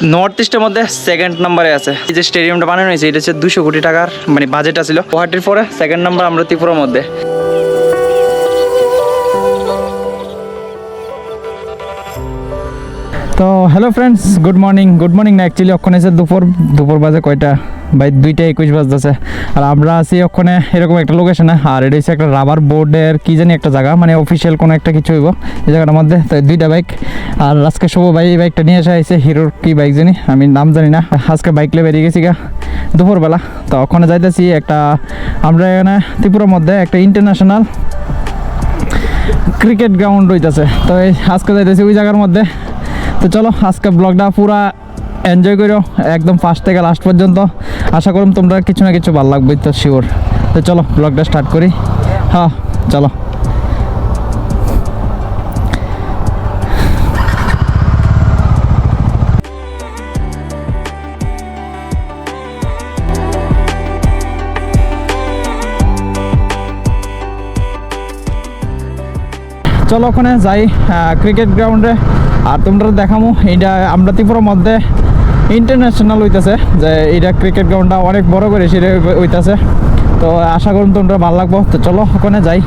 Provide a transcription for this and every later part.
North ইস্টের মধ্যে second নাম্বারে আছে। এই যে স্টেডিয়ামটা বানানো হয়েছে এটা হচ্ছে 200 কোটি টাকার মানে বাজেট ছিল। গুয়াহাটির পরে সেকেন্ড নাম্বার আমরা ত্রিপুরার মধ্যে। তো হ্যালো ফ্রেন্ডস, গুড মর্নিং না অ্যাকচুয়ালি ওখানে এসে দুপুর বাজে কয়টা ভাই 2:21 বাজতেছে। আর আমরা আছি ওখানে এরকম একটা লোকেশনে। আর এটা হচ্ছে একটা রাবার বোর্ডের কি জানি একটা জায়গা, মানে অফিসিয়াল কোনো একটা কিছু হইব এই জায়গাটার মধ্যে। তো 2টা বাইক, আর আজকে শুভ ভাই এই বাইকটা নিয়ে আসা হয়েছে, হিরোর কি বাইক জানি, আমি নাম জানি না। আজকে বাইক নিয়ে বেরিয়ে গেছি গা দুপুরবেলা। তো ওখানে যাইতেছি একটা, আমরা এখানে ত্রিপুরার মধ্যে একটা ইন্টারন্যাশনাল ক্রিকেট গ্রাউন্ড হইতেছে। তো এই আজকে যাইতেছি ওই জায়গার মধ্যে। তো চলো আজকে ব্লগটা পুরা এনজয় করো একদম ফার্স্ট থেকে লাস্ট পর্যন্ত। আশা করুন তোমরা কিছু না কিছু ভালো লাগবে তো শিওর। তো চলো ব্লগটা স্টার্ট করি। হ্যাঁ চলো। চলো ওখানে যাই ক্রিকেট গ্রাউন্ডে। আর তোমরা দেখামো এইটা আমরা ত্রিপুরার মধ্যে ইন্টারন্যাশনাল হইতেছে, যে এইটা ক্রিকেট গ্রাউন্ডটা অনেক বড় করে সেটা হইতেছে। তো আশা করুন তোমরা ভালো লাগবো। তো চলো ওখানে যাই।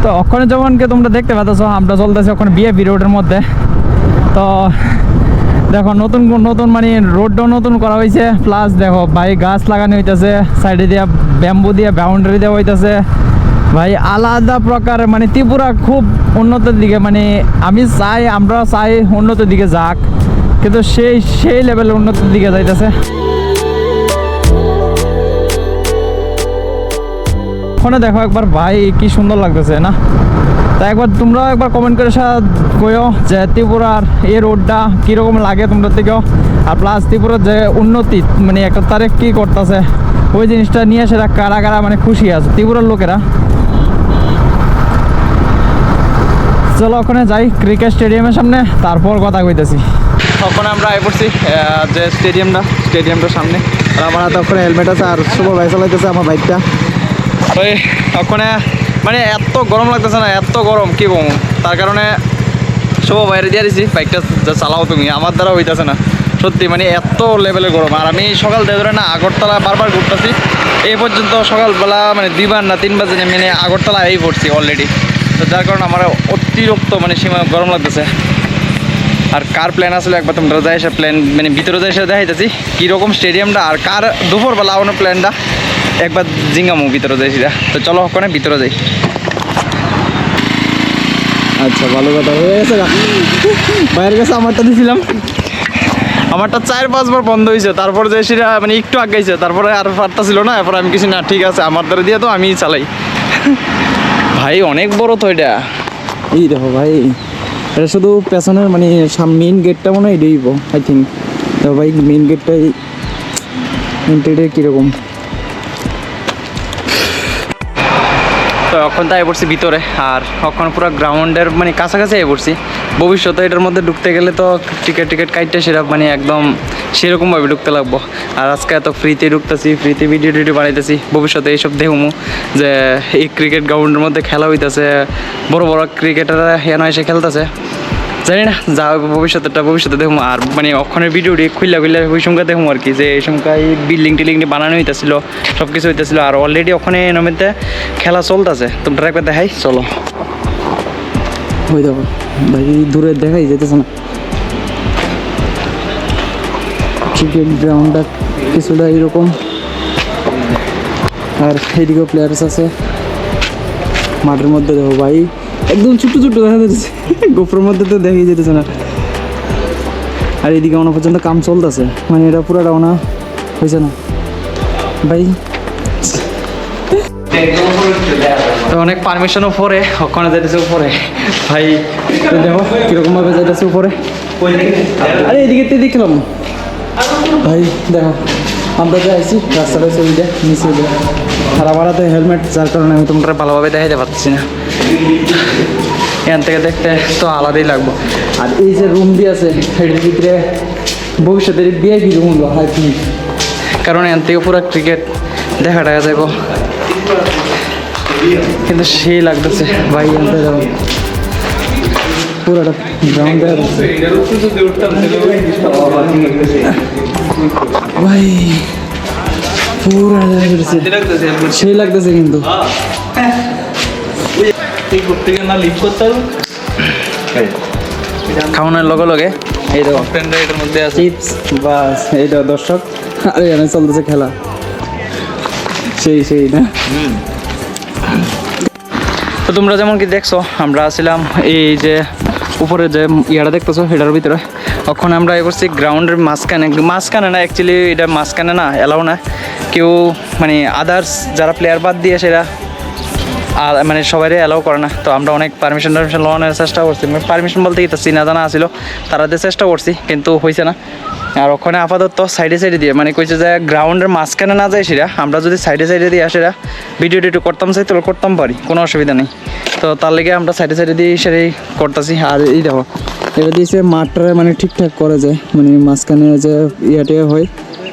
তো ওখানে যেমনকে তোমরা দেখতে পাচ্ছ আমরা চলতেছি ওখানে বিএপি রোডের মধ্যে। তো দেখো নতুন মানে রোডটাও নতুন করা হয়েছে, প্লাস দেখো ভাই গাছ লাগানো হইতেছে, সাইডে দিয়ে ব্যাম্বু দিয়ে বাউন্ডারি দেওয়া হইতেছে। ভাই আলাদা প্রকার মানে ত্রিপুরা খুব উন্নতির দিকে, মানে আমরা চাই উন্নতির দিকে যাক, কিন্তু সেই লেভেলের উন্নতির দিকে যাইতেছে। ওখানে দেখো একবার ভাই কি সুন্দর লাগতেছে না। তা একবার তোমরা একবার কমেন্ট করে কইও যে ত্রিপুরার এই রোডটা কীরকম লাগে তোমরা থেকেও। আর প্লাস ত্রিপুরার যে উন্নতি মানে একটা তারিখ কী করতেছে ওই জিনিসটা নিয়ে সেটা কারা মানে খুশি আছে ত্রিপুরার লোকেরা। চলো ওখানে যাই ক্রিকেট স্টেডিয়ামের সামনে, তারপর কথা কইতেছি। ওখানে আমরা আই পড়ছি যে স্টেডিয়ামটার সামনে। আর আমার হাতে ওখানে হেলমেট আছে, আর শুভ ভাই চালাইতেছে আমার বাইকটা। ওই ওখানে মানে এত গরম লাগতেছে না, এত গরম কি বলবো, তার কারণে শুভ বাইরে দিয়ে দিছি বাইকটা চালাও তুমি, আমার দ্বারা হইতেছে না সত্যি, মানে এত লেভেলে গরম। আর আমি সকাল থেকে ধরে না আগরতলা বারবার ঘুরতেছি, এই পর্যন্ত সকালবেলা মানে 2বার না 3বার জানি মানে আগরতলা এই পড়ছি অলরেডি। তো যার কারণে আমার অতিরিক্ত মানে সীমা গরম লাগতেছে। আর কার প্ল্যান আসলে একবার তোমরা যাই এসে প্ল্যান মানে ভিতরে যাই এসে দেখাইতেছি কীরকম স্টেডিয়ামটা, আর কার দুপুরবেলা আমার প্ল্যানটা একবার জিঙ্গামু ভিতরে যাই সেটা। তো চলো ওখানে ভিতরে যাই। আচ্ছা ভালো কথা হয়ে গেছে, বাইরের কাছে আমারটা দিয়েছিলাম, আমারটা 4-5 বার বন্ধ হয়েছে, তারপর যে সেটা মানে একটু আগাইছে, তারপরে আর পারতা ছিল না, এরপর আমি কিছু না ঠিক আছে আমার দ্বারা দিয়ে তো আমি চালাই। ভাই অনেক বড় তো এটা, এই দেখো ভাই এটা শুধু পেছনের মানে মেইন গেটটা মনে হয় এটাই আই থিঙ্ক। তো ভাই মেইন গেটটাই কীরকম। তো এখন তো আই পড়ছি ভিতরে, আর এখন পুরো গ্রাউন্ডের মানে কাছাকাছি আই পড়ছি। ভবিষ্যতে এটার মধ্যে ঢুকতে গেলে তো টিকিট কাটতে সেটা মানে একদম সেরকমভাবে ঢুকতে লাগবো। আর আজকে এত ফ্রিতে ঢুকতেছি, ফ্রিতে ভিডিও বানাইতেছি, ভবিষ্যতে এইসব দেখুমু যে এই ক্রিকেট গ্রাউন্ডের মধ্যে খেলা হইতেছে, বড় ক্রিকেটাররা হেন এসে খেলতেছে, জানি না যা ভবিষ্যতে দেখুন। আর মানে ওখানে ভিডিওটি খুললে ওই সময় দেখুন আর কি, যে এই সময় বিল্ডিং বানানো হইতেছিল, সব কিছু হইতেছিল। আর অলরেডি ওখানে এর মধ্যে খেলা চলতেছে, তোমরা একবার দেখাই চলো। ওই দেখো ভাই দূরে দেখাই যেতেছে না ক্রিকেট গ্রাউন্ডটা কিছুটা এরকম। আর এইদিকেও প্লেয়ার্স আছে মাঠের মধ্যে। দেখো ভাই একদম ছোট্ট দেখা যাচ্ছে, গোপ্রোর মধ্যে তো দেখাই যেতেছে না। আর এদিকে অনেক পর্যন্ত কাম চলতেছে, মানে এটা পুরো ডাউনা হয়েছে না ভাই। তো অনেক পারমিশনও পরে ওখানে যেতেছে উপরে ভাই, দেখো কীরকমভাবে যেতেছে উপরে। আরে এদিকে দেখলাম ভাই, দেখো আমরা যে আইছি রাস্তাটা ছবিটা নিচে। আর আমার হাতে হেলমেট, যার কারণে আমি তোমরা ভালোভাবে দেখাইতে পারছি না। এখান থেকে দেখতে তো আলাদাই লাগবো। আর এই যে রুম দিয়ে আছে এটার ভিতরে ভবিষ্যতের বিআইপি রুম হলো হাই থিঙ্ক, কারণ এখান থেকে পুরো ক্রিকেট দেখা যাইব। কিন্তু সেই লাগতেছে ভাই, এখান থেকে পুরোটা গ্রাউন্ড ভাই পুরা সেই লাগতেছে কিন্তু খাওয়ানোর লগে লগে এই দেখো এটার মধ্যে আছে চিপস বাস এইটা দর্শক আর এখানে চলতেছে খেলা সেই সেই না। তো তোমরা যেমন কি দেখছো আমরা ছিলাম এই যে উপরে যে ইয়াটা দেখতেছো এটার ভিতরে, ওখানে আমরা এ করছি গ্রাউন্ডের মাঝখানে না অ্যাকচুয়ালি এটা মাঝখানে না এলাও না কেউ মানে আদার্স যারা প্লেয়ার বাদ দিয়ে সেটা আর মানে সবাই অ্যালাউ করে না। তো আমরা অনেক পারমিশন লওয়ানোর চেষ্টা করছি, পারমিশন বলতে কি চিনা জানা ছিল তারাদের চেষ্টা করছি কিন্তু হয়েছে না। আর ওখানে আপাতত সাইডে সাইডে দিয়ে মানে কইছে যে গ্রাউন্ডের মাঝখানে না যায় সেটা আমরা যদি সাইডে সাইডে দিয়ে সেটা ভিডিও টিডিও করতাম চাই তো করতাম পারি, কোনো অসুবিধা নেই। তো তার লেগে আমরা সাইডে সাইডে দিয়ে সেটাই করতেছি। আর এই দেখো এটা দিয়েছে মাঠটা মানে ঠিকঠাক করে যায়, মানে মাঝখানে যে ইয়াটে হয়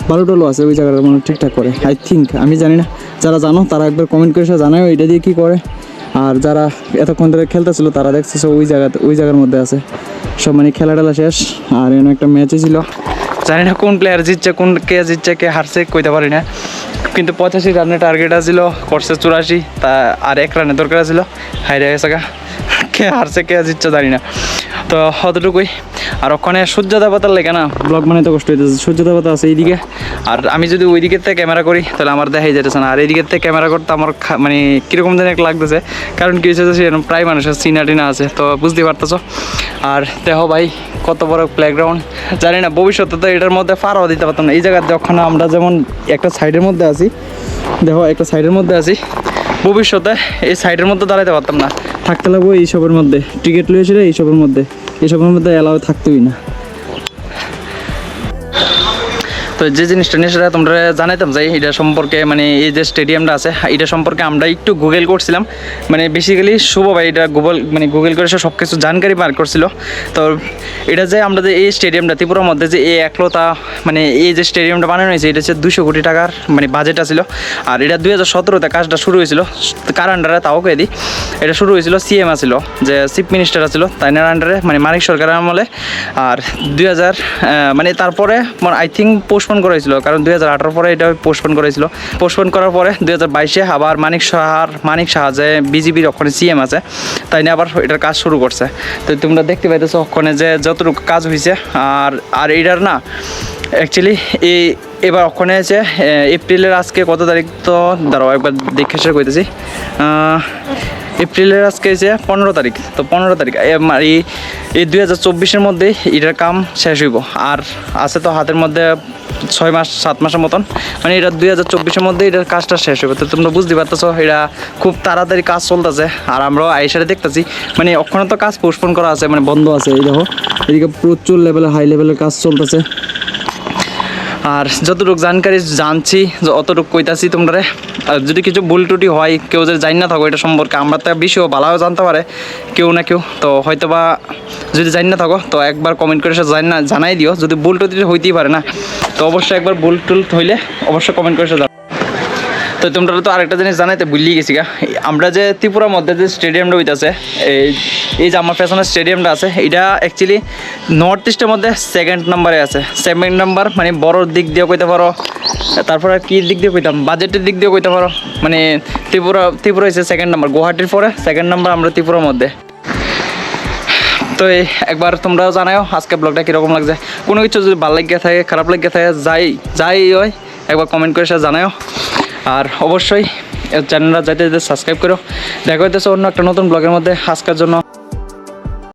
ভালো টলো আছে ওই জায়গাটা মানে ঠিকঠাক করে আই থিঙ্ক, আমি জানি না, যারা জানো তারা একবার কমেন্ট করে জানাও এটা দিয়ে কী করে। আর যারা এতক্ষণ ধরে খেলতেছিল তারা দেখতেছে ওই জায়গার মধ্যে আছে সব, মানে খেলা টেলা শেষ। আর এখানে একটা ম্যাচই ছিল, জানি না কোন প্লেয়ার জিতছে কে জিতছে কে হারছে কইতে পারি না, কিন্তু 85 রানের টার্গেট ছিল, করছে 84, তা আর 1 রানের দরকার ছিল, হাইরে গেছে গা, কে হারছে কে জিতছে জানি না। তো অতটুকুই। আর ওখানে সূর্য দেবতার লেগে না ব্লগ মানে তো কষ্ট হইতেছে, সূর্য দেবতা আছে এইদিকে, আর আমি যদি ওই দিকের থেকে ক্যামেরা করি তাহলে আমার দেখাই যেতেছে না, আর এই দিকের থেকে ক্যামেরা করতে আমার মানে কীরকম যেন একটা লাগতেছে, কারণ কি হচ্ছে সেরকম প্রায় মানুষের চিনা টিনা আছে তো বুঝতে পারতেছো। আর দেখো ভাই কত বড় প্লেগ্রাউন্ড, জানি না ভবিষ্যতে তো এটার মধ্যে পারাও দিতে পারতাম না। এই জায়গাতে ওখানে আমরা যেমন একটা সাইডের মধ্যে আছি, দেখো একটা সাইডের মধ্যে আছি, ভবিষ্যতে এই সাইডের মধ্যে দাঁড়াইতে পারতাম না, থাকতে লাগবো এইসবের মধ্যে, টিকিট লইয়েছিল এইসবের মধ্যে অ্যালাউ থাকতেই না। তো যে জিনিসটা নিয়ে সেটা তোমরা জানাইতাম যাই এটা সম্পর্কে, মানে এই যে স্টেডিয়ামটা আছে এটা সম্পর্কে আমরা একটু গুগল করছিলাম, মানে বেসিক্যালি শুভ ভাই এটা গুগল করে সব কিছু জানকারি বার করছিল। তো এটা যে আমরা যে এই স্টেডিয়ামটা ত্রিপুরার মধ্যে যে এই একলতা মানে এই যে স্টেডিয়ামটা বানানো হয়েছে এটা হচ্ছে 200 কোটি টাকার মানে বাজেট ছিল। আর এটা 2017-তে কাজটা শুরু হয়েছিল কার আন্ডারে তাও কে দিই, এটা শুরু হয়েছিল সিএম ছিল যে চিফ মিনিস্টার ছিল তাইনার আন্ডারে মানে মানিক সরকারের আমলে। আর 2000 মানে তারপরে আই থিঙ্ক পোস্টপোন করা হয়েছিল, কারণ 2018 পরে এটা পোস্টপোন করেছিল, পোস্টপোন করার পরে 2022-এ আবার মানিক শাহ যে বিজেপির ওখানে সিএম আছে তাই নিয়ে আবার এটার কাজ শুরু করছে। তো তোমরা দেখতে পাইতেছো ওখানে যে যতটুকু কাজ হয়েছে। আর এটার না অ্যাকচুয়ালি এবার ওখানে আছে এপ্রিলের আজকে কত তারিখ, তো দাঁড়াও একবার দেখে শেয়ার করতেছি, এপ্রিলের আজকে হয়েছে 15 তারিখ। তো 15 তারিখ এই 2024-এর মধ্যে এটার কাম শেষ হইব, আর আছে তো হাতের মধ্যে 6-7 মাসের মতন, মানে এটা 2024-এর মধ্যে এটার কাজটা শেষ হবে। তো তোমরা বুঝতে পারতেছো এটা খুব তাড়াতাড়ি কাজ চলতেছে। আর আমরাও আইসারে দেখতেছি মানে ওখানে তো কাজ পোস্টপোন করা আছে মানে বন্ধ আছে, এই দেখো এদিকে প্রচুর লেভেলে হাই লেভেলের কাজ চলতেছে। আর যতটুকু জানকারি জানছি অতটুকু কইতাছি তোমরা, যদি কিছু ভুল টুটি হয় কেউ যদি জানি না থাকো এটা সম্পর্কে, আমরা তো বেশিও ভালোও জানতে পারে কেউ না কেউ, তো হয়তো বা যদি জানি না থাকো তো একবার কমেন্ট করে জানাই দিও, যদি ভুল টুটি হইতেই পারে না তো অবশ্যই একবার ভুল টুল হইলে অবশ্যই কমেন্ট করে জানাও। তো তোমরা তো আরেকটা জিনিস জানাইতে ভুলিয়ে গেছি গা, আমরা যে ত্রিপুরার মধ্যে যে স্টেডিয়ামটা হইতেছে এই যে আমার পেছনের স্টেডিয়ামটা আছে এটা অ্যাকচুয়ালি নর্থ ইস্টের মধ্যে 2nd নম্বরে আছে। 2nd নম্বর মানে বড় দিক দিয়ে কইতে পারো, তারপরে কি দিক দিয়ে কইতাম বাজেটের দিক দিয়ে কইতে পারো, মানে ত্রিপুরা হচ্ছে 2nd নম্বর, গুয়াহাটির পরে 2nd নম্বর আমরা ত্রিপুরার মধ্যে। তো একবার তোমরাও জানাও আজকে ব্লগটা কীরকম লাগছে, কোনো কিছু যদি ভালো লাগিয়ে থাকে খারাপ লাগিয়ে থাকে যাই হয় একবার কমেন্ট করে জানাও। আর অবশ্যই চ্যানেলটা যাইতে সাবস্ক্রাইব করো। দেখা হইতেছে অন্য একটা নতুন ব্লগের মধ্যে। আজকের জন্য